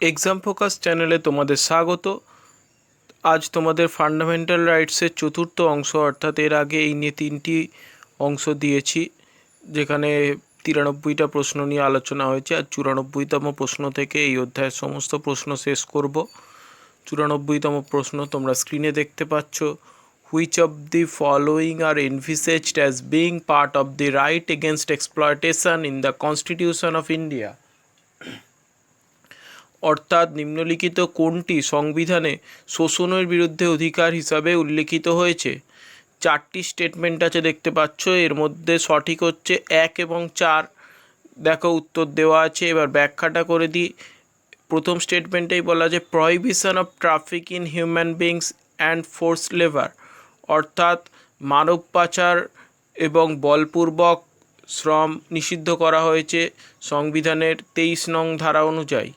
Exam focus চ্যানেলে তোমাদের স্বাগত। আজ তোমাদের ফান্ডামেন্টাল রাইটসের চতুর্থ অংশ, অর্থাৎ এর আগে এই নিয়ে 3টি অংশ দিয়েছি, যেখানে 93টা প্রশ্ন নিয়ে আলোচনা হয়েছে। আর 94তম প্রশ্ন থেকে এই অধ্যায়ের সমস্ত প্রশ্ন শেষ করব। 94তম প্রশ্ন তোমরা স্ক্রিনে দেখতে পাচ্ছ। Which of the following are envisaged as being part of the right against exploitation in the constitution of India? অর্থাৎ নিম্নলিখিত কোনটি সংবিধানে শোষণের বিরুদ্ধে অধিকার হিসাবে উল্লেখিত হয়েছে? 4টি স্টেটমেন্ট আছে, দেখতে পাচ্ছ। এর মধ্যে সঠিক হচ্ছে 1 এবং 4। দেখো উত্তর দেওয়া আছে, এবার ব্যাখ্যাটা করে দিই। প্রথম স্টেটমেন্টেই বলা আছে prohibition of traffic in human beings and force labour, অর্থাৎ মানব পাচার এবং বলপূর্বক শ্রম নিষিদ্ধ করা হয়েছে সংবিধানের 23 নং ধারা অনুযায়ী।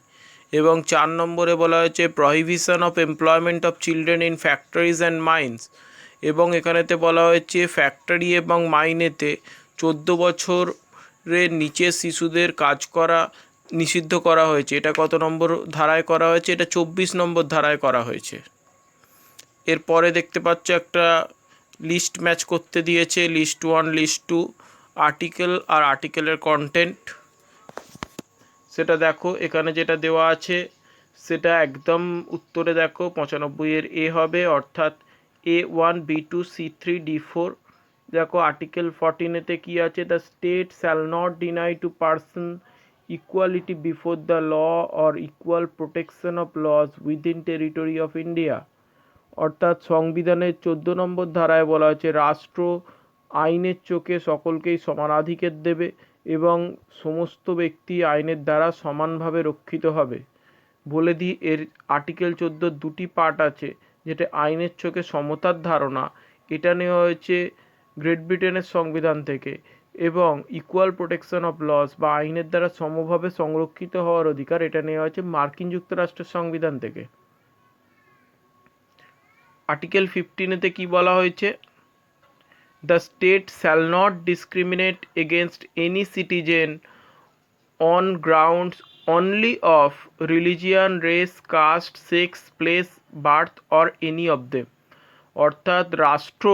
এবং 4 নম্বরে বলা হয়েছে prohibition of employment of children in factories and mines, এবং এখানেতে বলা হয়েছে ফ্যাক্টরি এবং মাইনেতে 14 বছরের নিচে শিশুদের কাজ করা নিষিদ্ধ করা হয়েছে। এটা কত নম্বর ধারায় করা হয়েছে? এটা 24 নম্বর ধারায় করা হয়েছে। এরপরে দেখতে পাচ্ছ একটা লিস্ট ম্যাচ করতে দিয়েছে, লিস্ট 1 লিস্ট 2, আর্টিকেল আর আর্টিকেলের কন্টেন্ট। সেটা দেখো, এখানে যেটা দেওয়া আছে সেটা একদম উত্তরে দেখো 95 এ হবে, অর্থাৎ A1 B2 C3 D4। দেখো আর্টিকেল 14 কী আছে? The state shall not deny to person equality before the law or equal protection of laws within territory of India. অর্থাৎ সংবিধানের 14 নম্বর ধারায় বলা হয়েছে রাষ্ট্র আইনের চোখে সকলকেই সমানাধিকার দেবে এবং সমস্ত ব্যক্তি আইনের দ্বারা সমানভাবে রক্ষিত হবে। বলে দিই, এর আর্টিকেল 14 দুটি পার্ট আছে, যেটা আইনের চোখে সমতার ধারণা, এটা নেওয়া হয়েছে গ্রেট ব্রিটেনের সংবিধান থেকে, এবং ইকুয়াল প্রোটেকশন অফ লস বা আইনের দ্বারা সমভাবে সংরক্ষিত হওয়ার অধিকার, এটা নেওয়া হয়েছে মার্কিন যুক্তরাষ্ট্রের সংবিধান থেকে। আর্টিকেল 15 কি বলা হয়েছে? The state shall not discriminate against any citizen on grounds only of religion, race, caste, sex, place, birth or any of them। অর্থাৎ রাষ্ট্র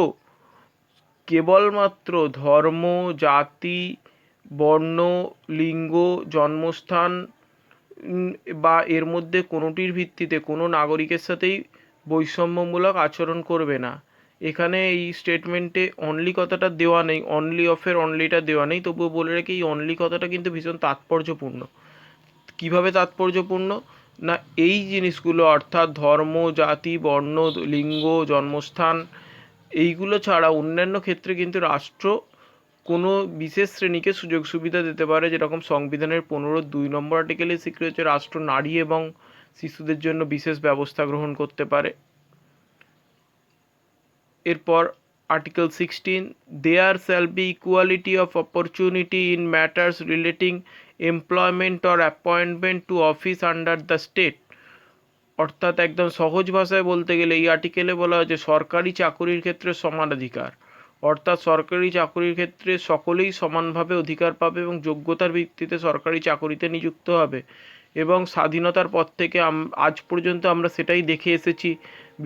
কেবলমাত্র ধর্ম, জাতি, বর্ণ, লিঙ্গ, জন্মস্থান বা এর মধ্যে কোনোটির ভিত্তিতে কোনো নাগরিকের সাথেই বৈষম্যমূলক আচরণ করবে না। এখানে এই স্টেটমেন্টে অনলি কথাটা দেওয়া নেই, অনলি অফের অনলিটা দেওয়া নেই, তবুও বলে রেখে এই অনলি কথাটা কিন্তু ভীষণ তাৎপর্যপূর্ণ। কিভাবে তাৎপর্যপূর্ণ? না, এই জিনিসগুলো অর্থাৎ ধর্ম, জাতি, বর্ণ, লিঙ্গ, জন্মস্থান, এইগুলো ছাড়া অন্যান্য ক্ষেত্রে কিন্তু রাষ্ট্র কোনো বিশেষ শ্রেণীকে সুযোগ সুবিধা দিতে পারে, যেরকম সংবিধানের 15(2) নম্বর আর্টিকেলে স্বীকৃত হচ্ছে রাষ্ট্র নারী এবং শিশুদের জন্য বিশেষ ব্যবস্থা গ্রহণ করতে পারে। এরপর article 16, there shall be equality of opportunity in matters relating employment or appointment to office under the state. অর্থাৎ একদম সহজ ভাষায় বলতে গেলে এই আর্টিকেলে বলা হয়েছে সরকারি চাকুরির ক্ষেত্রে সমান অধিকার, অর্থাৎ সরকারি চাকুরির ক্ষেত্রে সকলেই সমানভাবে অধিকার পাবে এবং যোগ্যতার ভিত্তিতে সরকারি চাকুরিতে নিযুক্ত হবে। এবং স্বাধীনতার পর থেকে আজ পর্যন্ত আমরা সেটাই দেখে এসেছি।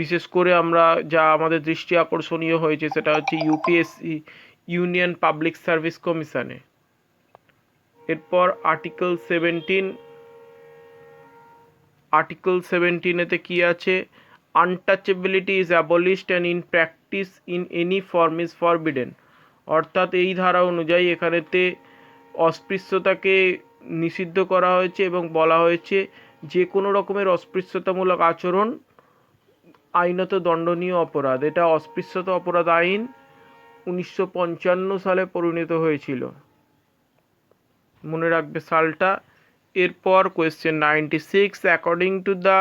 বিশেষ করে আমরা যা আমাদের দৃষ্টি আকর্ষণীয় হয়েছে সেটা হচ্ছে ইউপিএসসি, ইউনিয়ন পাবলিক সার্ভিস কমিশনে। এরপর আর্টিকেল 17 কি আছে? Untouchability is abolished and in practice in any form is forbidden. অর্থাৎ এই ধারা অনুযায়ী এখানেতে অস্পৃশ্যতাকে নিষিদ্ধ করা হয়েছে এবং বলা হয়েছে যে কোনো রকমের অস্পৃশ্যতামূলক আচরণ আইনত দণ্ডনীয় অপরাধ। এটা অস্পৃশ্যতা অপরাধ আইন 1955 সালে পরিণত হয়েছিল, মনে রাখবে সালটা। এরপর question 96, according to the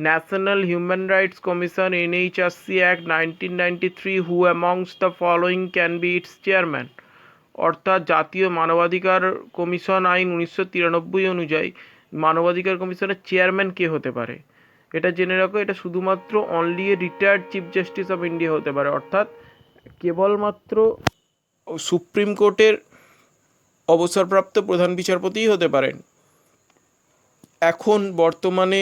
national human rights commission NHRC act 1993, who amongst the following can be it's chairman. অর্থাৎ জাতীয় মানবাধিকার কমিশন আইন 1993 অনুযায়ী মানবাধিকার কমিশনের চেয়ারম্যান কে হতে পারে? এটা জেনে রাখো, এটা শুধুমাত্র only a retired chief justice of India হতে পারে, অর্থাৎ কেবলমাত্র সুপ্রিম কোর্টের অবসরপ্রাপ্ত প্রধান বিচারপতিই হতে পারেন। এখন বর্তমানে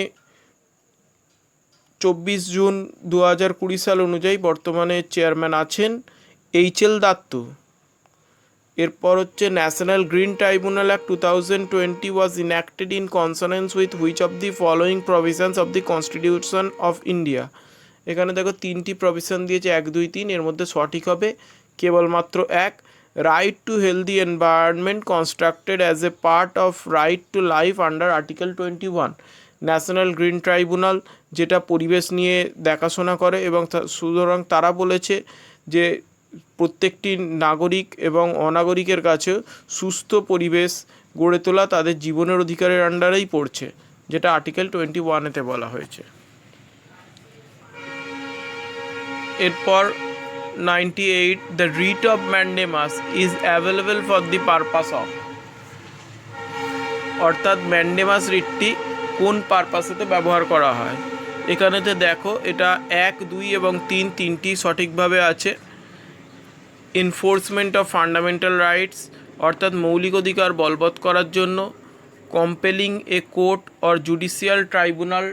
24 জুন 2020 সাল অনুযায়ী বর্তমানে চেয়ারম্যান আছেন HL দাত্তু। এরপর হচ্ছে national green tribunal act 2020 was enacted in consonance with which of the following provisions of the constitution of India. এখানে দেখো 3টি প্রভিশন দিয়েছে, 1, 2, 3, এর মধ্যে সঠিক হবে কেবলমাত্র 1। Right two healthy environment constructed as a part of right to life under article 21। National green tribunal যেটা পরিবেশ নিয়ে দেখাশোনা করে এবং সুতরাং তারা বলেছে যে প্রত্যেকটি নাগরিক এবং অনাগরিকের কাছে সুস্থ পরিবেশ গড়ে তোলা তাদের জীবনের অধিকারের আন্ডারেই পড়ছে, যেটা আর্টিকেল 21-এতে বলা হয়েছে। এরপর 98, the writ of mandamus is available for the purpose of, অর্থাৎ ম্যান্ডেমাস রিটটি কোন পারপাসেতে ব্যবহার করা হয়। এখানেতে দেখো এটা 1, 2 এবং 3 তিনটি সঠিকভাবে আছে। এনফোর্সমেন্ট অফ ফান্ডামেন্টাল রাইটস, অর্থাৎ মৌলিক অধিকার বলবৎ করার জন্য। Compelling a court or judicial tribunal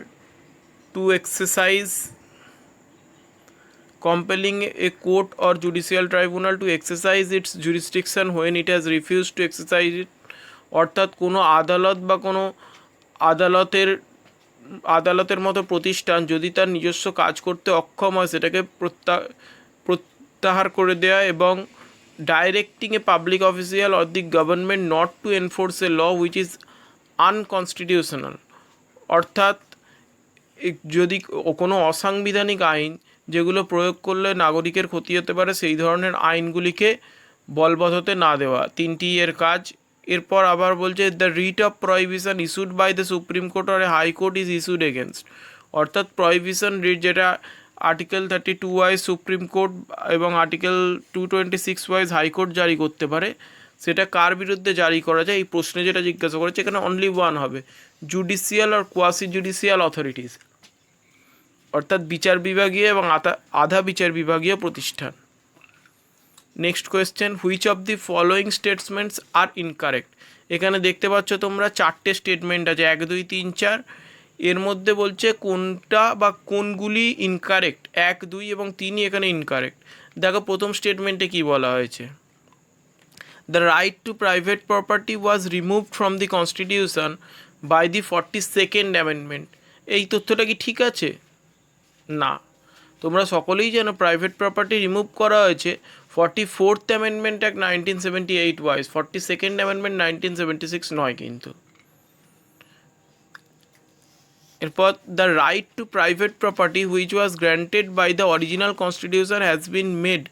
to exercise its jurisdiction when it has refused to exercise it, অর্থাৎ কোনো আদালত বা কোনো আদালতের মতো প্রতিষ্ঠান যদি তার নিজস্ব কাজ করতে অক্ষম হয় সেটাকে প্রত্যাহার করে দেওয়া, এবং directing a public official or the government not to enforce a law which is unconstitutional, অর্থাৎ যদি কোনো অসাংবিধানিক আইন যেগুলো প্রয়োগ করলে নাগরিকের ক্ষতি হতে পারে সেই ধরনের আইনগুলিকে বলবৎ হতে না দেওয়া, 3টি এর কাজ। এরপর আবার বলছে the writ of prohibition issued by the supreme court or a high court is issued against, অর্থাৎ প্রহিবিশন রিট যেটা আর্টিকেল 32 ওয়াইজ সুপ্রিম কোর্ট এবং আর্টিকেল 226 ওয়াইজ হাইকোর্ট জারি করতে পারে, সেটা কার বিরুদ্ধে জারি করা যায় এই প্রশ্নে যেটা জিজ্ঞাসা করেছে এখানে অনলি ওয়ান হবে, জুডিশিয়াল আর কোয়াসি জুডিশিয়াল অথরিটিস, অর্থাৎ বিচার বিভাগীয় এবং আধা বিচার বিভাগীয় প্রতিষ্ঠান। Next question, which of the following statements are incorrect. এখানে দেখতে পাচ্ছ তোমরা 4টে স্টেটমেন্ট আছে, 1, 2, 3, 4। এর মধ্যে বলছে কোনটা বা কোনগুলি ইনকারেক্ট, 1, 2 এবং 3ই এখানে ইনকারেক্ট। দেখো প্রথম স্টেটমেন্টে কি বলা হয়েছে, the right to private property was removed from the constitution by the 42nd amendment. এই তথ্যটা কি ঠিক আছে? না, তোমরা সকলেই জানো প্রাইভেট প্রপার্টি রিমুভ করা হয়েছে 44th amendment act 1978 wise, 42nd amendment 1976 নয় কিন্তু। এরপর the right to private property which was granted by the original constitution has been made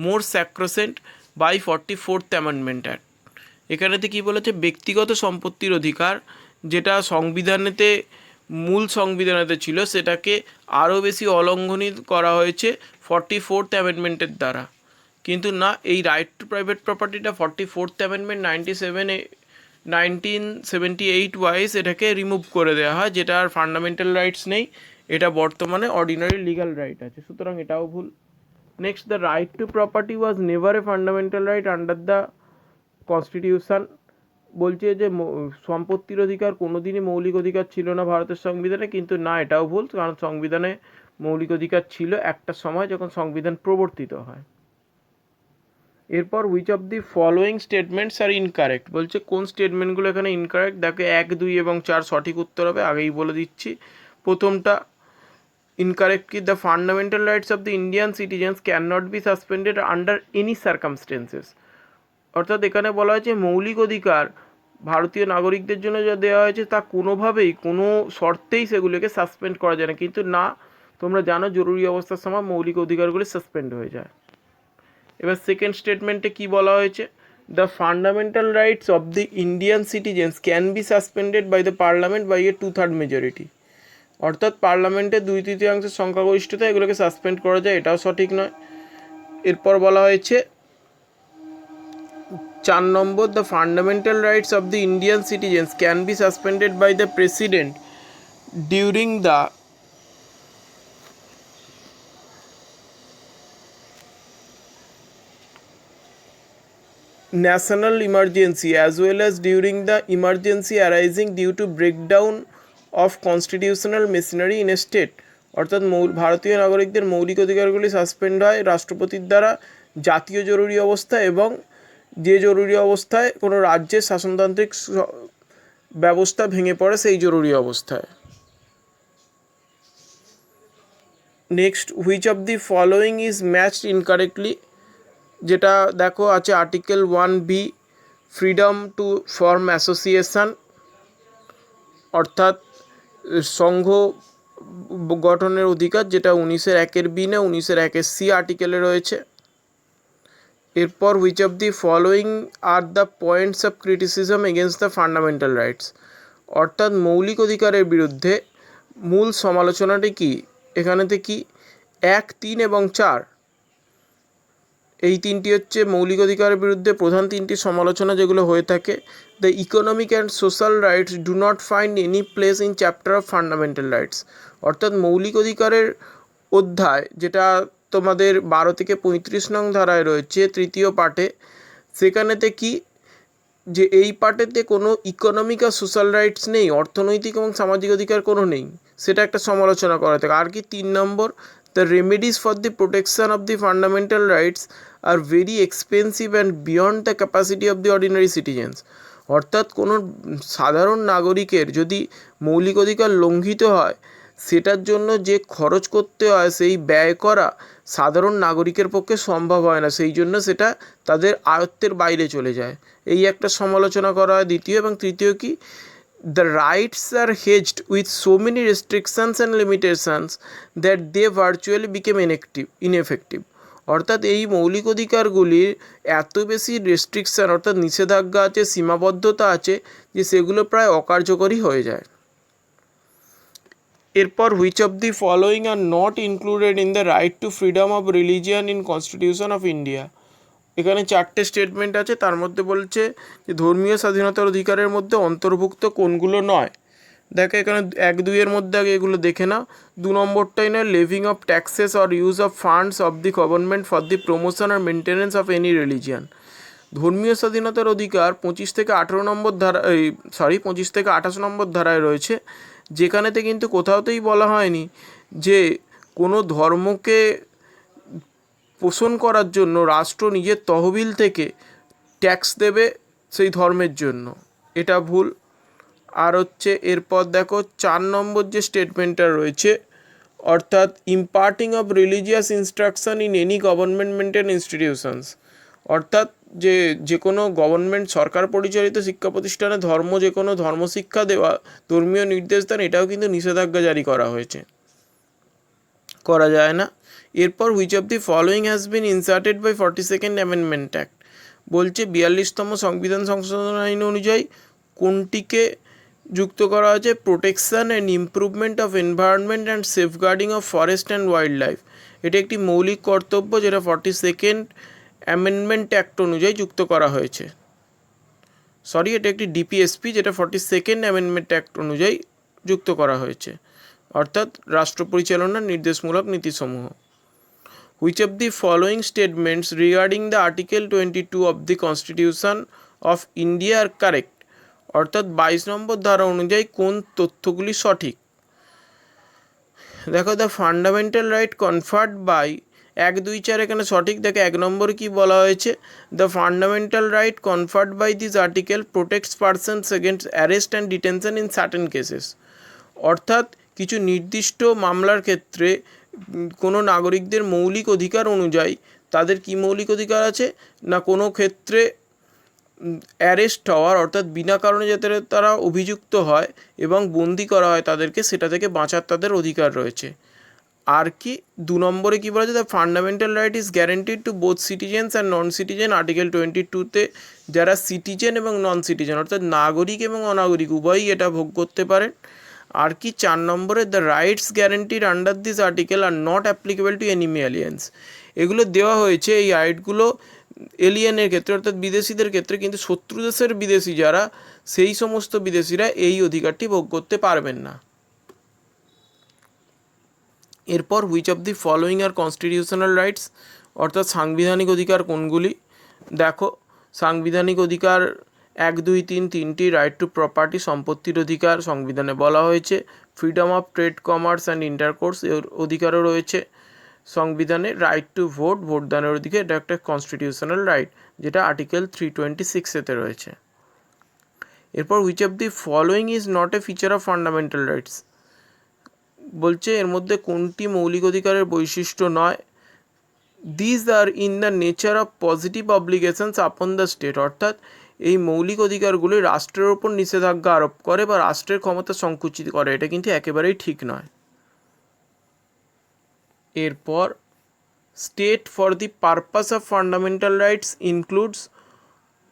more sacrosanct by 44th amendment act. এখানেতে কী বলেছে, ব্যক্তিগত সম্পত্তির অধিকার যেটা মূল সংবিধানেতে ছিল সেটাকে আরও বেশি অলঙ্ঘনীয় করা হয়েছে 44th অ্যামেন্ডমেন্টের দ্বারা। কিন্তু না, এই রাইট টু প্রাইভেট প্রপার্টিটা 44th অ্যামেন্ডমেন্ট 1978 ওয়াইজ এটাকে রিমুভ করে দেওয়া হয়, যেটা আর ফান্ডামেন্টাল রাইটস নেই, এটা বর্তমানে অর্ডিনারি লিগাল রাইট আছে, সুতরাং এটাও ভুল। Next, the right to property was never a fundamental right under the constitution. বলছে যে সম্পত্তির অধিকার কোনোদিনই মৌলিক অধিকার ছিল না ভারতের সংবিধানে, কিন্তু না, এটাও ভুল, কারণ সংবিধানে মৌলিক অধিকার ছিল একটা সময় যখন সংবিধান প্রবর্তিত হয়। এরপর which of the following statements are incorrect, বলছে কোন স্টেটমেন্টগুলো এখানে ইনকারেক্ট। দেখো 1, 2 এবং 4 সঠিক উত্তর হবে, আগেই বলে দিচ্ছি। প্রথমটা ইনকারেক্ট কি, the fundamental rights of the Indian citizens can not B suspended under any circumstances, অর্থাৎ এখানে বলা হয়েছে মৌলিক অধিকার ভারতীয় নাগরিকদের জন্য যা দেওয়া হয়েছে তা কোনোভাবেই কোনো শর্তেই সেগুলোকে সাসপেন্ড করা যায় না, কিন্তু না, তোমরা জানো জরুরি অবস্থার সময় মৌলিক অধিকারগুলি সাসপেন্ড হয়ে যায়। এবার সেকেন্ড স্টেটমেন্টে কি বলা হয়েছে, the fundamental rights of the Indian citizens can be suspended by the parliament by a 2/3 majority, অর্থাৎ পার্লামেন্টের 2/3 সংখ্যাগরিষ্ঠতা এগুলোকে সাসপেন্ড করা যায়, এটাও সঠিক নয়। এরপর বলা হয়েছে 4 নম্বর, the fundamental rights of the Indian citizens can be suspended by the president during the national emergency as well as during the emergency arising due to breakdown of constitutional machinery in a state, অর্থাৎ ভারতীয় নাগরিকদের মৌলিক অধিকারগুলি suspend হয় রাষ্ট্রপতির দ্বারা জাতীয় জরুরি অবস্থা এবং যে জরুরি অবস্থায় কোনো রাজ্যের শাসনতান্ত্রিক ব্যবস্থা ভেঙে পড়ে সেই জরুরি অবস্থায়। Next, which of the following is matched incorrectly, যেটা দেখো আছে article 1B freedom to form association, অর্থাৎ সংঘ গঠনের অধিকার, যেটা 19(1)(b) না 19(1)(c) আর্টিকেলে রয়েছে। এরপর which of the following are the points of criticism against the fundamental rights, অর্থাৎ মৌলিক অধিকারের বিরুদ্ধে মূল সমালোচনাটি কি, এখানেতে কি 1, 3 এবং 4 এই তিনটি হচ্ছে মৌলিক অধিকারের বিরুদ্ধে প্রধান তিনটি সমালোচনা যেগুলো হয়ে থাকে। The economic and social rights do not find any place in chapter of fundamental rights, অর্থাৎ মৌলিক অধিকারের অধ্যায় যেটা তোমাদের 12 থেকে 35 নং ধারায় রয়েছে তৃতীয় পাঠে, সেখানেতে কি যে এই পার্টেতে কোনো ইকোনমিক আর সোশ্যাল রাইটস নেই, অর্থনৈতিক এবং সামাজিক অধিকার কোনো নেই, সেটা একটা সমালোচনা করা থাকে। আর কি 3 নম্বর, the remedies for the protection of the fundamental rights are very expensive and beyond the capacity of the ordinary citizens, অর্থাৎ কোনো সাধারণ নাগরিকের যদি মৌলিক অধিকার লঙ্ঘিত হয় সেটার জন্য যে খরচ করতে হয় সেই ব্যয় করা সাধারণ নাগরিকের পক্ষে সম্ভব হয় না, সেই জন্য সেটা তাদের আয়ত্তের বাইরে চলে যায়, এই একটা সমালোচনা করা হয় দ্বিতীয়। এবং তৃতীয় কি, the rights are hedged with so many restrictions and limitations that they virtually became ineffective, অর্থাৎ এই মৌলিক অধিকারগুলির এত বেশি রেস্ট্রিকশান অর্থাৎ নিষেধাজ্ঞা আছে, সীমাবদ্ধতা আছে যে সেগুলো প্রায় অকার্যকরী হয়ে যায়। এরপর which of the following are not included in the right two freedom of religion in constitution of India, এখানে 4টে স্টেটমেন্ট আছে, তার মধ্যে বলছে যে ধর্মীয় স্বাধীনতার অধিকারের মধ্যে অন্তর্ভুক্ত কোনগুলো নয়। দেখো এখানে 1-2 মধ্যে আগে এগুলো দেখে নাও। 2 নম্বরটাই নয়, levying of taxes or use of funds of the government for the promotion আর মেনটেন্যান্স অফ এনি রিলিজিয়ান, ধর্মীয় স্বাধীনতার অধিকার 25 থেকে 18 নম্বর ধারা 25 থেকে 28 নম্বর ধারায় রয়েছে, যেখানেতে কিন্তু কোথাওতেই বলা হয়নি যে কোনো ধর্মকে পোষণ করার জন্য রাষ্ট্র নিজের তহবিল থেকে ট্যাক্স দেবে সেই ধর্মের জন্য, এটা ভুল। আর হচ্ছে এরপর দেখো 4 নম্বর যে স্টেটমেন্টটা রয়েছে, অর্থাৎ imparting of religious instruction in any government maintain institutions, অর্থাৎ যে কোনো গভর্নমেন্ট সরকার পরিচালিত শিক্ষা প্রতিষ্ঠানে যে কোনো ধর্মশিক্ষা দেওয়া, ধর্মীয় নির্দেশদান, এটাও কিন্তু নিষেধাজ্ঞা জারি করা হয়েছে, করা যায় না। এরপর which of the following has been inserted by 42nd amendment act, বলছে 42তম সংবিধান সংশোধন আইন অনুযায়ী কোনটিকে যুক্ত করা হয়েছে, protection and improvement of environment and safeguarding of forest and wild life, এটা একটি মৌলিক কর্তব্য যেটা 42nd অ্যামেন্ডমেন্ট অ্যাক্ট অনুযায়ী যুক্ত করা হয়েছে। এটা একটি ডিপিএসপি যেটা 42nd অ্যামেন্ডমেন্ট অ্যাক্ট অনুযায়ী যুক্ত করা হয়েছে, অর্থাৎ রাষ্ট্র পরিচালনার নির্দেশমূলক নীতিসমূহ। Which of the following statements regarding the article 22 of the constitution of India are correct, অর্থাৎ 22 নম্বর ধারা অনুযায়ী কোন তথ্যগুলি সঠিক। দেখো, the fundamental right conferred by 1, 2, 4 এখানে সঠিক। দেখো 1 নম্বরে কি বলা হয়েছে, the fundamental right conferred by this article protects persons against arrest and detention in certain cases, অর্থাৎ কিছু নির্দিষ্ট মামলার ক্ষেত্রে কোনো নাগরিকদের মৌলিক অধিকার অনুযায়ী তাদের কি মৌলিক অধিকার আছে না, কোনো ক্ষেত্রে অ্যারেস্ট হওয়ার, অর্থাৎ বিনা কারণে যাতে তারা অভিযুক্ত হয় এবং বন্দি করা হয় তাদেরকে, সেটা থেকে বাঁচার তাদের অধিকার রয়েছে। আর কি 2 নম্বরে কী বলা আছে, the fundamental right is guaranteed to both citizens and non citizen, article 22তে যারা সিটিজেন এবং নন সিটিজেন অর্থাৎ নাগরিক এবং অনাগরিক উভয়ই এটা ভোগ করতে পারেন। আর কি 4 নম্বরে, the rights guaranteed under this article are not applicable to enemy aliens, এগুলো দেওয়া হয়েছে এই রাইটগুলো এলিয়েনের ক্ষেত্রে অর্থাৎ বিদেশিদের ক্ষেত্রে, কিন্তু শত্রু দেশের বিদেশি যারা সেই সমস্ত বিদেশিরা এই অধিকারটি ভোগ করতে পারবেন না। এরপর which of the following R constitutional rights, অর্থাৎ সাংবিধানিক অধিকার কোনগুলি। দেখো সাংবিধানিক অধিকার 1, 2, 3 তিনটি রাইট টু প্রপার্টি সম্পত্তির অধিকার সংবিধানে বলা হয়েছে। Freedom of trade, commerce and intercourse এর অধিকারও রয়েছে সংবিধানে। রাইট টু ভোট, ভোটদানের অধিকার, এটা একটা কনস্টিটিউশনাল রাইট, যেটা আর্টিকেল 326 রয়েছে। এরপর which of the following is not a feature of fundamental rights, বলছে এর মধ্যে কোনটি মৌলিক অধিকারের বৈশিষ্ট্য নয়। This are in the nature of positive obligations upon the state, অর্থাৎ এই মৌলিক অধিকারগুলি রাষ্ট্রের ওপর নিষেধাজ্ঞা আরোপ করে বা রাষ্ট্রের ক্ষমতা সংকুচিত করে, এটা কিন্তু একেবারেই ঠিক নয়। এরপর state for the purpose of fundamental rights includes,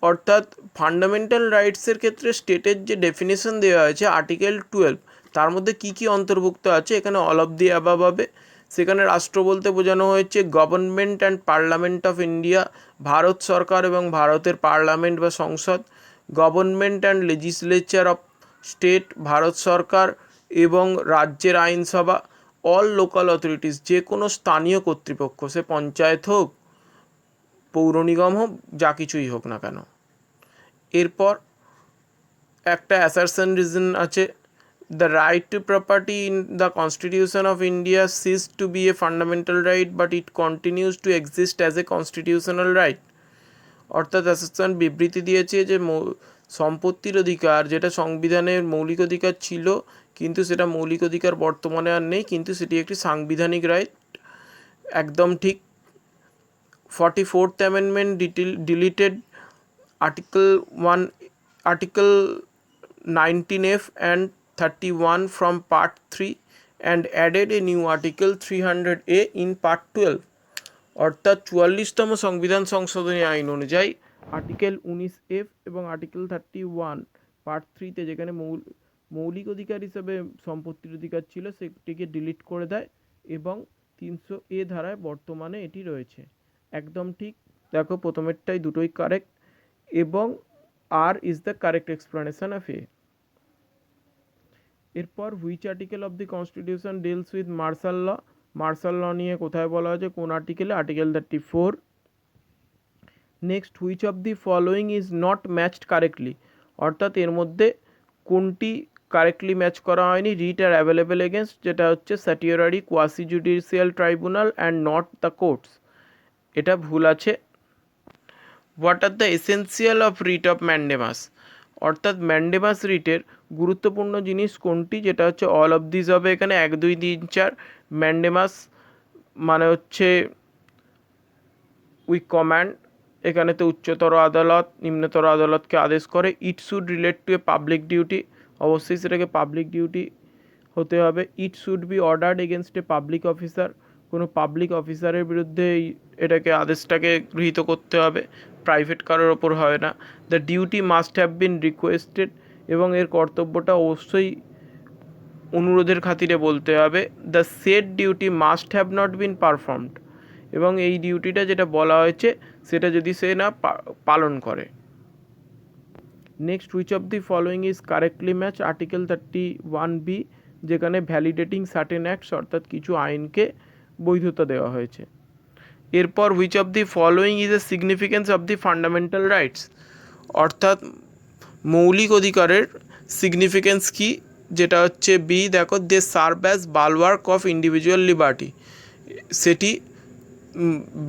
অর্থাৎ ফান্ডামেন্টাল রাইটসের ক্ষেত্রে স্টেটের যে ডেফিনেশন দেওয়া হয়েছে আর্টিকেল 12, তার মধ্যে কি কি অন্তর্ভুক্ত আছে এখানে অল অফ দি অ্যাবাভ হবে। সেখানে রাষ্ট্র বলতে বোঝানো হয়েছে government and parliament of India, ভারত সরকার এবং ভারতের পার্লামেন্ট বা সংসদ। Government and legislature of state, ভারত সরকার এবং রাজ্যের আইনসভা। অল লোকাল অথরিটিস, যে কোনো স্থানীয় কর্তৃপক্ষ, সে পঞ্চায়েত হোক, পৌর নিগম হোক, যা কিছুই হোক না কেন। এরপর একটা অ্যাসারশন রিজন আছে, the right to property in the constitution of India cease to be a fundamental right but it continues to exist as a constitutional right. অর্থাৎ অ্যাসারশন বিবৃতি দিয়েছে যে সম্পত্তির অধিকার, যেটা সংবিধানের মৌলিক অধিকার ছিল কিন্তু সেটা মৌলিক অধিকার বর্তমানে আর নেই, কিন্তু সেটি একটি সাংবিধানিক রাইট, একদম ঠিক। 44th Amendment deleted Article 19F and 31 from Part 3 and added a new Article 300A in Part 12, অর্থাৎ 44তম সংবিধান সংশোধনী আইন অনুযায়ী আর্টিকেল 19F এবং আর্টিকেল 31 পার্ট 3তে যেখানে মৌলিক অধিকার হিসেবে সম্পত্তির অধিকার ছিল সেটিকে ডিলিট করে দেয় এবং 300A ধারায় বর্তমানে এটি রয়েছে। একদম ঠিক, দেখো প্রথমেরটাই দুটোই কারেক্ট এবং R is the correct explanation of A. এরপর which article of the constitution deals with martial law, martial law নিয়ে কোথায় বলা হয়েছে, কোন আর্টিকেলে, article 34। Next, which of the following is not matched correctly, অর্থাৎ এর মধ্যে কোনটি কারেক্টলি ম্যাচ করা হয়নি। রিট আর অ্যাভেলেবেল এগেনস্ট, যেটা হচ্ছে statutory quasi judicial tribunal and not the courts, এটা ভুল আছে। What are the essential of writ of mandamus, অর্থাৎ ম্যান্ডেমাস রিটের গুরুত্বপূর্ণ জিনিস কোনটি, যেটা হচ্ছে অল অফ দিস হবে এখানে 1, 2, 3, 4। ম্যান্ডেমাস মানে হচ্ছে উই কমান্ড, এখানে তো উচ্চতর আদালত নিম্নতর আদালতকে আদেশ করে। It should relate two a public duty, অবশ্যই সেটাকে পাবলিক ডিউটি হতে হবে। It should be ordered against a public officer, কোনো পাবলিক অফিসারের বিরুদ্ধে এটাকে আদেশটাকে গৃহীত করতে হবে, প্রাইভেট কারোর ওপর হয় না। The duty must have been requested, এবং এর কর্তব্যটা অবশ্যই অনুরোধের খাতিরে বলতে হবে। The shed duty must have not been performed, এবং এই ডিউটিটা যেটা বলা হয়েছে সেটা যদি সে না পালন করে। Next, which of the following is correctly match, article 31B, যেখানে ভ্যালিডেটিং সার্টেন অ্যাক্টস, অর্থাৎ কিছু আইনকে বৈধতা দেওয়া হয়েছে। এরপর which of the following is a significance of the fundamental rights, অর্থাৎ মৌলিক অধিকারের সিগনিফিকেন্স কি, যেটা হচ্ছে বি, দেখো they serve as bulwark of individual liberty, সেটি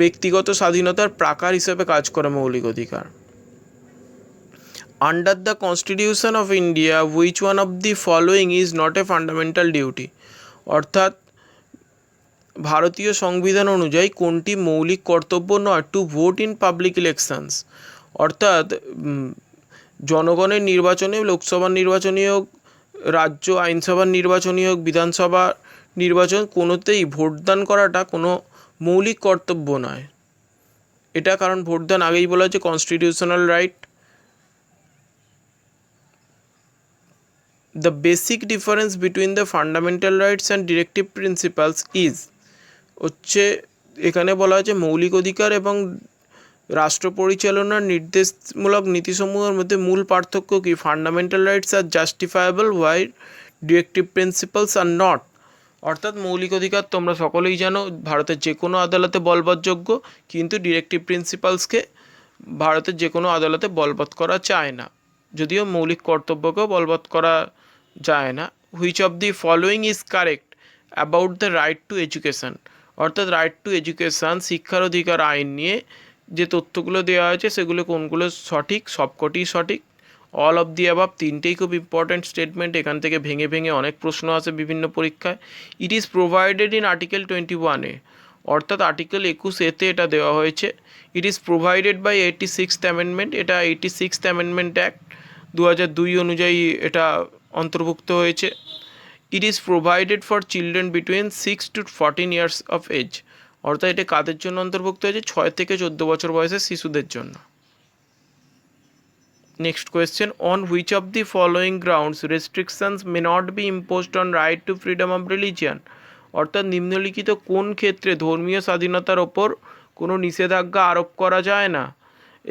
ব্যক্তিগত স্বাধীনতার প্রাকার হিসেবে কাজ করে মৌলিক অধিকার। Under the constitution of India which one of the following is not a fundamental duty, অর্থাৎ ভারতীয় সংবিধান অনুযায়ী কোনটি মৌলিক কর্তব্য নয়। To vote in public elections, অর্থাৎ জনগণের নির্বাচনে, লোকসভার নির্বাচনই হোক, রাজ্য আইনসভার নির্বাচনই হোক, বিধানসভা নির্বাচন, কোনোতেই ভোটদান করাটা কোনো মৌলিক কর্তব্য নয়। এটা কারণ ভোটদান আগেই বলা হচ্ছে constitutional right. The basic difference between the fundamental rights and directive principles is, হচ্ছে এখানে বলা হয়েছে মৌলিক অধিকার এবং রাষ্ট্র পরিচালনার নির্দেশমূলক নীতিসমূহের মধ্যে মূল পার্থক্য কি। Fundamental rights are justifiable while directive principles are not, অর্থাৎ মৌলিক অধিকার তোমরা সকলেই জানো ভারতের যে কোনো আদালতে বলবৎযোগ্য, কিন্তু ডিরেক্টিভ প্রিন্সিপালসকে ভারতের যে কোনো আদালতে বলবৎ করা চায় না। যদিও মৌলিক কর্তব্যকেও বলবৎ করা যায় না। Which of the following is correct about the right two education, অর্থাৎ রাইট টু এডুকেশান শিক্ষার অধিকার আইন নিয়ে যে তথ্যগুলো দেওয়া হয়েছে সেগুলো কোনগুলো সঠিক? সবকটি সঠিক। অল অফ দি অ্যাবাভ তিনটেই খুব ইম্পর্ট্যান্ট স্টেটমেন্ট, এখান থেকে ভেঙে ভেঙে অনেক প্রশ্ন আসে বিভিন্ন পরীক্ষায়। It is provided in article 21A, অর্থাৎ আর্টিকেল 21A-তে এটা দেওয়া হয়েছে। It is provided by 86th amendment, এটা 86th অ্যামেন্ডমেন্ট অ্যাক্ট 2002 অনুযায়ী এটা অন্তর্ভুক্ত হয়েছে। It is provided for children between 6 to 14 years of age, অর্থাৎ এটা কাদের জন্য অন্তর্ভুক্ত হয়েছে? 6 থেকে 14 বছর বয়সের শিশুদের জন্য। Next question, on which of the following grounds restrictions may not be imposed on right two freedom of religion, অর্থাৎ নিম্নলিখিত কোন ক্ষেত্রে ধর্মীয় স্বাধীনতার ওপর কোনো নিষেধাজ্ঞা আরোপ করা যায় না?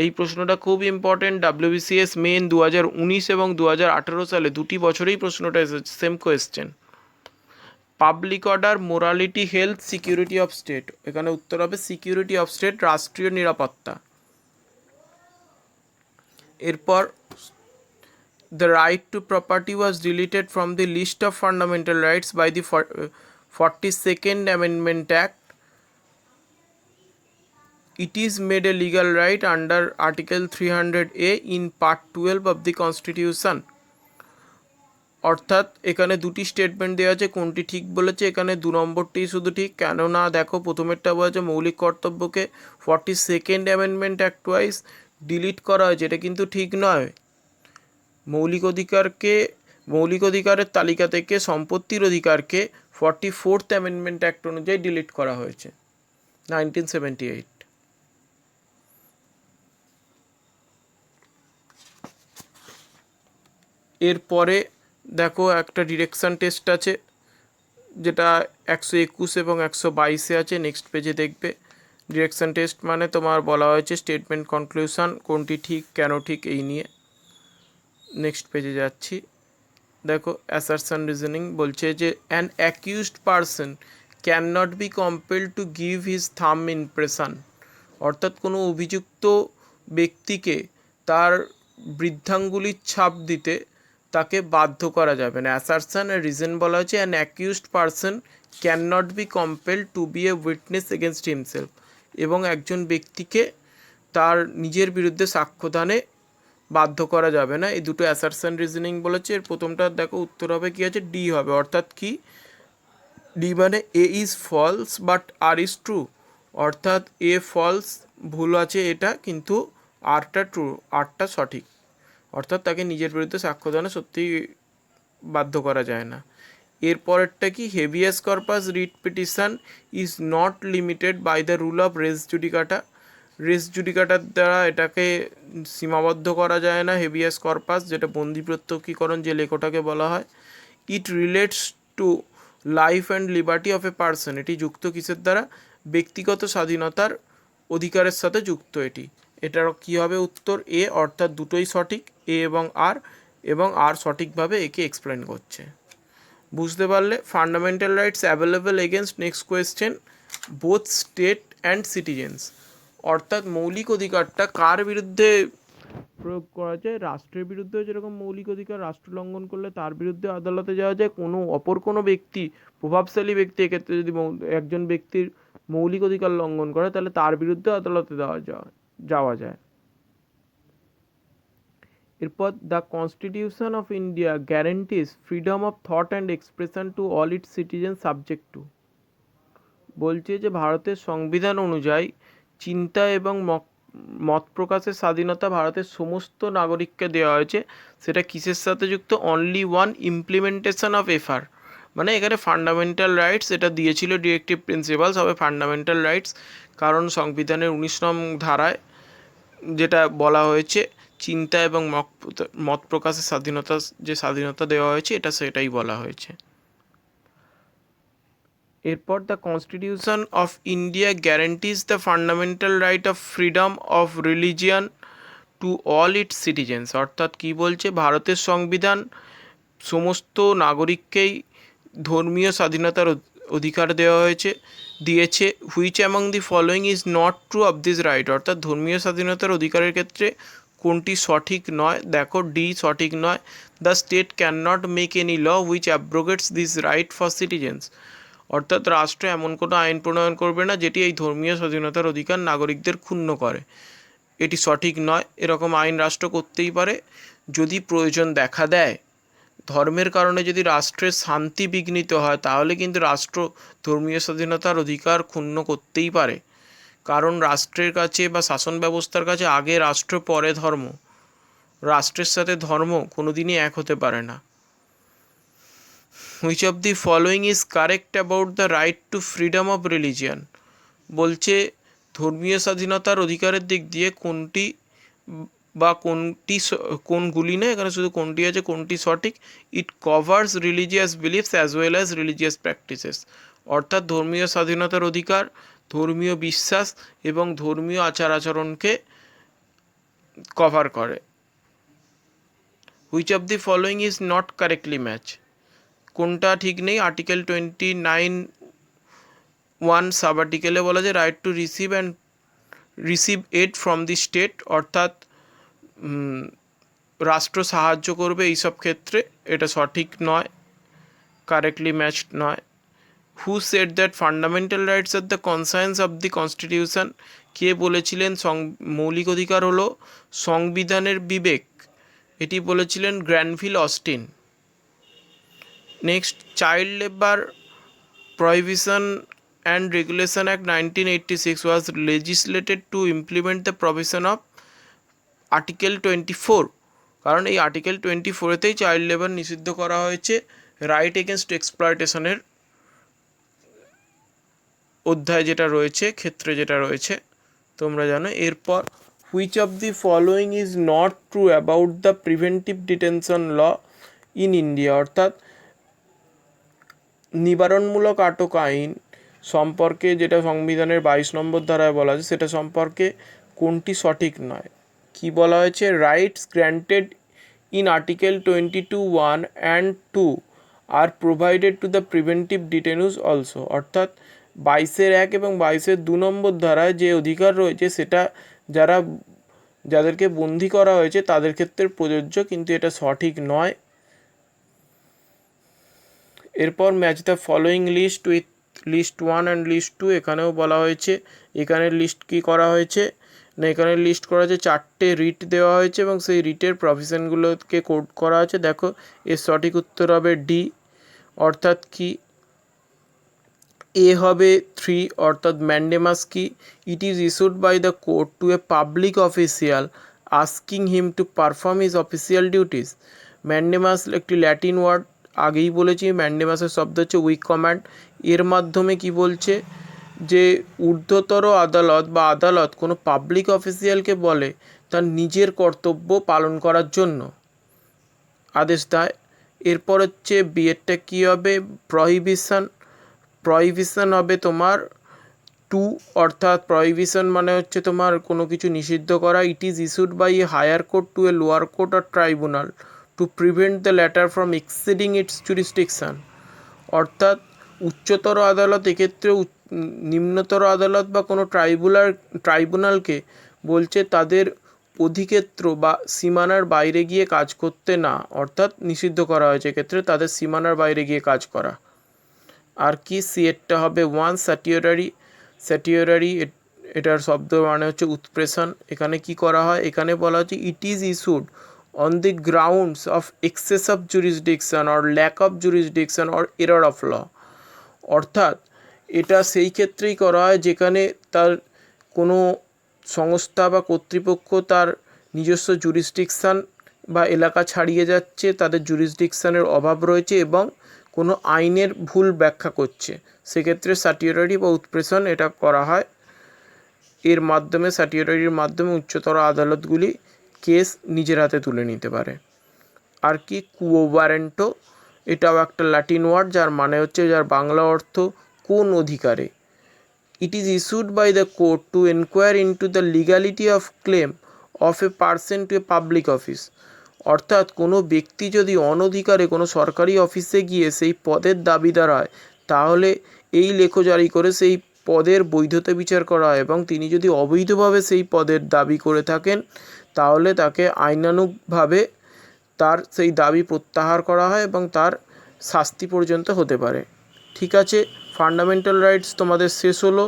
এই প্রশ্নটা খুব ইম্পর্টেন্ট। WBCS মেন 2019 এবং 2018 সালে দুটি বছরেই প্রশ্নটা এসেছে, same question. Public order, morality, health, security of state, এখানে উত্তর হবে সিকিউরিটি অফ স্টেট, রাষ্ট্রীয় নিরাপত্তা। এরপর the right to property was deleted from the list of fundamental rights by the 42nd amendment act. It is made a legal right under Article 300A in Part 12 of the Constitution. অর্থাৎ এখানে দুটি statement দেওয়া আছে, কোনটি ঠিক বলেছে? এখানে 2 নম্বরটি শুধু ঠিক, কেননা দেখো প্রথমেরটা বলেছে মৌলিক কর্তব্যকে 42nd amendment act wise delete করা হয়েছে, এটা কিন্তু ঠিক নয়। মৌলিক অধিকারের তালিকা থেকে সম্পত্তির অধিকারকে 44th অ্যামেন্ডমেন্ট অ্যাক্ট অনুযায়ী ডিলিট করা হয়েছে 1978। এরপরে দেখো একটা ডিরেকশান টেস্ট আছে, যেটা 121 এবং 122-এ আছে, নেক্সট পেজে দেখবে। ডিরেকশান টেস্ট মানে তোমার বলা হয়েছে স্টেটমেন্ট কনক্লুশন কোনটি ঠিক, কেন ঠিক, এই নিয়ে। নেক্সট পেজে যাচ্ছি, দেখো অ্যাসারশন রিজনিং বলছে যে an accused person can not be compelled to give his thumb impression, অর্থাৎ কোনো অভিযুক্ত ব্যক্তিকে তার বৃদ্ধাঙ্গুলির ছাপ দিতে তাকে বাধ্য করা যাবে না। অ্যাসারশন আর রিজন বলা হচ্ছে an accused person can not be compelled to be a witness against himself, এবং একজন ব্যক্তিকে তার নিজের বিরুদ্ধে সাক্ষ্যদানে বাধ্য করা যাবে না। এই দুটো অ্যাসারশন রিজনিং বলেছে। এর প্রথমটা দেখো উত্তর হবে কি আছে? ডি হবে, অর্থাৎ কি? ডি মানে A is false but R is true, অর্থাৎ এ ফলস ভুল আছে এটা, কিন্তু আরটা ট্রু, আরটা সঠিক, অর্থাৎ তাকে নিজের বিরুদ্ধে সাক্ষ্যদানে সত্যি বাধ্য করা যায় না। এরপরেরটা কি? Habeas corpus writ petition is not limited by the rule of res judicata, res জুডিকাটার দ্বারা এটাকে সীমাবদ্ধ করা যায় না। হেভিয়াস কর্পাস, যেটা বন্দি প্রত্যক্ষীকরণ যে লেখটাকে বলা হয়। It relates to life and liberty of a person, এটি যুক্ত কিসের দ্বারা? ব্যক্তিগত স্বাধীনতার অধিকারের সাথে যুক্ত এটি। এটার কী হবে উত্তর? এ, অর্থাৎ দুটোই সঠিক, এ এবং আর সঠিকভাবে একে এক্সপ্লেন করছে। বুঝতে পারলে? Fundamental rights available against, next question, both state and citizens, অর্থাৎ মৌলিক অধিকারটা কার বিরুদ্ধে প্রয়োগ করা যায়? রাষ্ট্রের বিরুদ্ধে। যেরকম মৌলিক অধিকার রাষ্ট্র লঙ্ঘন করলে তার বিরুদ্ধে আদালতে যাওয়া যায়। কোনো ব্যক্তি, প্রভাবশালী ব্যক্তি, এক্ষেত্রে যদি একজন ব্যক্তির মৌলিক অধিকার লঙ্ঘন করে তাহলে তার বিরুদ্ধে আদালতে যাওয়া যায়। এরপর the constitution of India গ্যারেন্টিজ freedom of thought and expression to all it's citizen subject to, বলছে যে ভারতের সংবিধান অনুযায়ী চিন্তা এবং মত প্রকাশের স্বাধীনতা ভারতের সমস্ত নাগরিককে দেওয়া হয়েছে। সেটা কিসের সাথে যুক্ত? Only one, implementation of FR, মানে এখানে ফান্ডামেন্টাল রাইটস এটা দিয়েছিল ডিরেক্টিভ প্রিন্সিপালস, হবে ফান্ডামেন্টাল রাইটস, কারণ সংবিধানের 19 নং ধারায় যেটা বলা হয়েছে চিন্তা এবং মত প্রকাশের স্বাধীনতা দেওয়া হয়েছে, এটা সেটাই বলা হয়েছে। এরপর the constitution of India গ্যারেন্টিজ the fundamental right of freedom of religion to all it's citizens, অর্থাৎ কি বলছে? ভারতের সংবিধান সমস্ত নাগরিককেই ধর্মীয় স্বাধীনতার অধিকার দিয়েছে। Which among the following is not true of this right, অর্থাৎ ধর্মীয় স্বাধীনতার অধিকারের ক্ষেত্রে কোনটি সঠিক নয়? দেখো ডি সঠিক নয়। The state can not make any law which abrogates this right for citizens. অর্থাৎ রাষ্ট্র এমন কোনো আইন প্রণয়ন করবে না যেটি এই ধর্মীয় স্বাধীনতার অধিকার নাগরিকদের ক্ষুণ্ণ করে। এটি সঠিক নয়। এরকম আইন রাষ্ট্র করতেই পারে যদি প্রয়োজন দেখা দেয়। ধর্মের কারণে যদি রাষ্ট্রের শান্তি বিঘ্নিত হয় তাহলে কিন্তু রাষ্ট্র ধর্মীয় স্বাধীনতার অধিকার ক্ষুণ্ণ করতেই পারে। কারণ রাষ্ট্রের কাছে বা শাসন ব্যবস্থার কাছে আগে রাষ্ট্র পরে ধর্ম। রাষ্ট্রের সাথে ধর্ম কোনোদিনই এক হতে পারে না। Which of the following is correct about the right two freedom of religion? বলছে ধর্মীয় স্বাধীনতার অধিকারের দিক দিয়ে কোনটি বা কোনগুলি না, এখানে শুধু কোনটি আছে, কোনটি সঠিক? ইট covers religious beliefs as well as religious practices. অর্থাৎ ধর্মীয় স্বাধীনতার অধিকার ধর্মীয় বিশ্বাস এবং ধর্মীয় আচার আচরণকে কভার করে। Which of the following is not correctly match? কোনটা ঠিক নেই? আর্টিকেল 29(1) সাব আর্টিকেলে বলা যায় right to receive aid from the state, অর্থাৎ রাষ্ট্র সাহায্য করবে এইসব ক্ষেত্রে। এটা সঠিক নয়, কারেক্টলি ম্যাচড নয়। Who said that fundamental rights are the conscience of the constitution? কে বলেছিলেন মৌলিক অধিকার হলো সংবিধানের বিবেক? এটি বলেছিলেন Granville Austin. Next, child labour prohibition and regulation act 1986 was legislated to implement the provision of article 24। কারণ এই আর্টিকেল 24তেই চাইল্ড লেবার নিষিদ্ধ করা হয়েছে রাইট এগেনস্ট এক্সপ্লয়টেশনের অধ্যায় যেটা রয়েছে, ক্ষেত্রে যেটা রয়েছে, তোমরা জানো। এরপর which of the following is not true about the preventive detention law in India? অর্থাৎ নিবারণমূলক আটক আইন সম্পর্কে যেটা সংবিধানের 22 নম্বর ধারায় বলা আছে সেটা সম্পর্কে কোনটি সঠিক নয়? কি বলা হয়েছে? Rights granted in article 22(1) and 2 are provided to the preventive detenus also. অর্থাৎ 22(1) এবং 22(2) নম্বর ধারায় যে অধিকার রয়েছে সেটা যাদেরকে বন্দি করা হয়েছে তাদের ক্ষেত্রে প্রযোজ্য, কিন্তু এটা সঠিক নয়। এরপর match the following list with list 1 and list 2। এখানেও বলা হয়েছে, এখানে লিস্ট কি করা হয়েছে না, এখানে লিস্ট করা হয়েছে 4টে রিট দেওয়া হয়েছে এবং সেই রিটের প্রভিশনগুলোকে কোড করা আছে। দেখো এর সঠিক উত্তর হবে ডি, অর্থাৎ কি? এ হবে 3, অর্থাৎ ম্যান্ডেমাস কি? It is issued by the court to a public official asking him to perform his official duties. Mandamus একটি ল্যাটিন ওয়ার্ড, আগেই বলেছি। ম্যান্ডেমাসের শব্দ হচ্ছে উইক কমান্ড। এর মাধ্যমে কি বলছে যে ঊর্ধ্বতর আদালত বা আদালত কোনো পাবলিক অফিসিয়ালকে বলে তার নিজের কর্তব্য পালন করার জন্য আদেশ দেয়। এরপর হচ্ছে বিয়েরটা কী হবে? প্রহিবিশন হবে তোমার 2, অর্থাৎ প্রহিবিশন মানে হচ্ছে তোমার কোনো কিছু নিষিদ্ধ করা। It is issued by a higher court to a lower court or tribunal to prevent the latter from exceeding its jurisdiction. অর্থাৎ উচ্চতর আদালত এক্ষেত্রে নিম্নতর আদালত বা কোনো ট্রাইব্যুনালকে বলছে তাদের অধিক্ষেত্র বা সীমানার বাইরে গিয়ে কাজ করতে না, অর্থাৎ নিষিদ্ধ করা হয়েছে এক্ষেত্রে তাদের সীমানার বাইরে গিয়ে কাজ করা। আর কি? সিএরটা হবে 1, স্যাটিউরারি। এটার শব্দ মানে হচ্ছে উৎপ্রেষণ। এখানে কি করা হয়? এখানে বলা হচ্ছে it is issued on the grounds of excess of jurisdiction or lack of jurisdiction or error of law. অর্থাৎ এটা সেই ক্ষেত্রেই করা হয় যেখানে তার কোনো সংস্থা বা কর্তৃপক্ষ তার নিজস্ব জুরিসডিকশান বা এলাকা ছাড়িয়ে যাচ্ছে, তাদের জুরিসডিকশানের অভাব রয়েছে এবং কোনো আইনের ভুল ব্যাখ্যা করছে, সেক্ষেত্রে স্যাটিউরারি বা উৎপ্রেষণ এটা করা হয়। এর মাধ্যমে স্যাটিউরারির মাধ্যমে উচ্চতর আদালতগুলি কেস নিজের হাতে তুলে নিতে পারে। আর কি? কুও ওয়ারেন্টো, এটাও একটা ল্যাটিন ওয়ার্ড যার মানে হচ্ছে, যার বাংলা অর্থ কোন অধিকারে। It is issued by the court to enquire into the legality of claim of a person to a public office. অর্থাৎ কোনো ব্যক্তি যদি অনধিকারে কোনো সরকারি অফিসে গিয়ে সেই পদের দাবিদার হয় তাহলে এই লেখ জারি করে সেই পদের বৈধতা বিচার করা হয়, এবং তিনি যদি অবৈধভাবে সেই পদের দাবি করে থাকেন তাহলে তাকে আইনানুগভাবে তার সেই দাবি প্রত্যাহার করা হয় এবং তার শাস্তি পর্যন্ত হতে পারে। ঠিক আছে, ফান্ডামেন্টাল রাইটস তোমাদের শেষ হলো।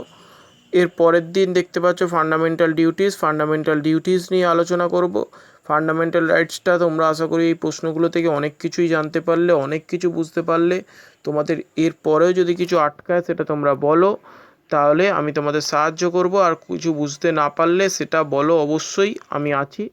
এর পরের দিন দেখতে পাচ্ছ ফান্ডামেন্টাল ডিউটিস নিয়ে আলোচনা করব। ফান্ডামেন্টাল রাইটসটা তোমরা আশা করি এই প্রশ্নগুলো থেকে অনেক কিছুই জানতে পারলে, অনেক কিছু বুঝতে পারলে। তোমাদের এর পরেও যদি কিছু আটকায় সেটা তোমরা বলো, তাহলে আমি তোমাদের সাহায্য করব। আর কিছু বুঝতে না পারলে সেটা বলো, অবশ্যই আমি আছি।